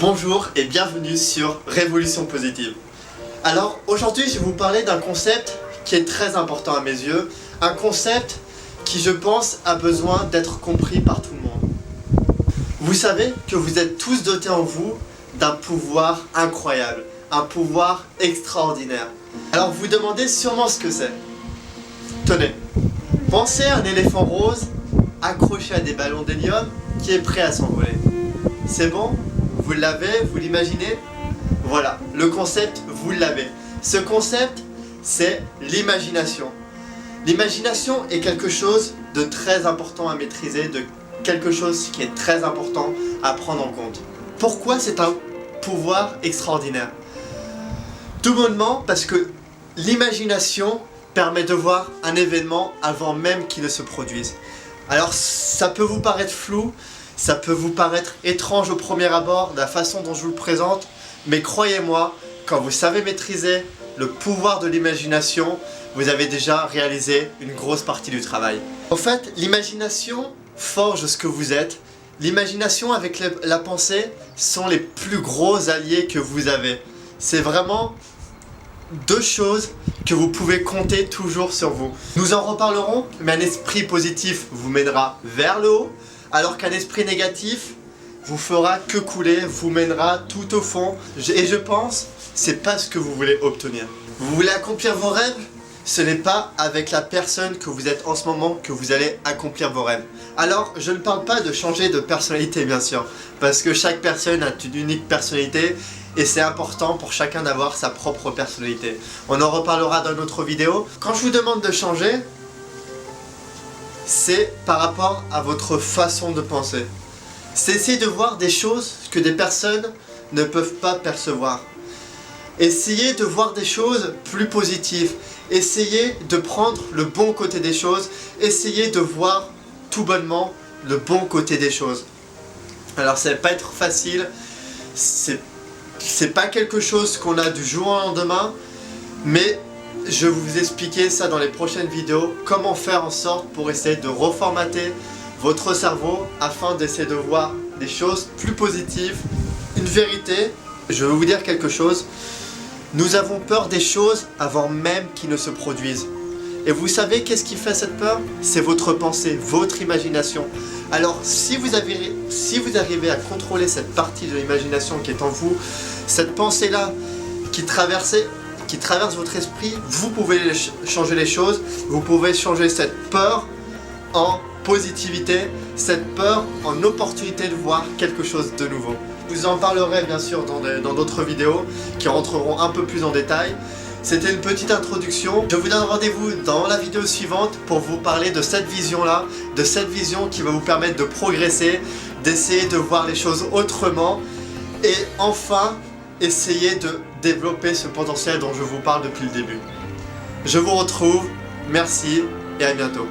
Bonjour et bienvenue sur Révolution Positive. Alors aujourd'hui je vais vous parler d'un concept qui est très important à mes yeux, un concept qui je pense a besoin d'être compris par tout le monde. Vous savez que vous êtes tous dotés en vous d'un pouvoir incroyable, un pouvoir extraordinaire. Alors vous vous demandez sûrement ce que c'est. Tenez, pensez à un éléphant rose accroché à des ballons d'hélium qui est prêt à s'envoler. C'est bon? Vous l'avez? Vous l'imaginez? Voilà, le concept, vous l'avez. Ce concept, c'est l'imagination. L'imagination est quelque chose de très important à maîtriser, de quelque chose qui est très important à prendre en compte. Pourquoi c'est un pouvoir extraordinaire? Tout bonnement parce que l'imagination permet de voir un événement avant même qu'il ne se produise. Alors ça peut vous paraître flou, ça peut vous paraître étrange au premier abord de la façon dont je vous le présente, mais croyez-moi, quand vous savez maîtriser le pouvoir de l'imagination, vous avez déjà réalisé une grosse partie du travail. En fait, l'imagination forge ce que vous êtes. L'imagination avec la pensée sont les plus gros alliés que vous avez. C'est vraiment deux choses que vous pouvez compter toujours sur vous. Nous en reparlerons, mais un esprit positif vous mènera vers le haut, alors qu'un esprit négatif vous fera que couler, vous mènera tout au fond. Et je pense, c'est pas ce que vous voulez obtenir. Vous voulez accomplir vos rêves? Ce n'est pas avec la personne que vous êtes en ce moment que vous allez accomplir vos rêves. Alors, je ne parle pas de changer de personnalité bien sûr, parce que chaque personne a une unique personnalité et c'est important pour chacun d'avoir sa propre personnalité. On en reparlera dans une autre vidéo. Quand je vous demande de changer, c'est par rapport à votre façon de penser. C'est essayer de voir des choses que des personnes ne peuvent pas percevoir. Essayez de voir des choses plus positives. Essayez de prendre le bon côté des choses. Essayez de voir tout bonnement le bon côté des choses. Alors ça va pas être facile. C'est pas quelque chose qu'on a du jour au lendemain. Mais je vais vous expliquer ça dans les prochaines vidéos. Comment faire en sorte pour essayer de reformater votre cerveau afin d'essayer de voir des choses plus positives. Une vérité, je vais vous dire quelque chose. Nous avons peur des choses avant même qu'ils ne se produisent. Et vous savez qu'est-ce qui fait cette peur? C'est votre pensée, votre imagination. Alors si vous arrivez à contrôler cette partie de l'imagination qui est en vous, cette pensée-là qui traverse votre esprit, vous pouvez changer les choses. Vous pouvez changer cette peur en positivité, cette peur en opportunité de voir quelque chose de nouveau. Je vous en parlerai bien sûr dans d'autres vidéos qui rentreront un peu plus en détail. C'était une petite introduction. Je vous donne rendez-vous dans la vidéo suivante pour vous parler de cette vision-là, de cette vision qui va vous permettre de progresser, d'essayer de voir les choses autrement et enfin essayer de développer ce potentiel dont je vous parle depuis le début. Je vous retrouve, merci et à bientôt.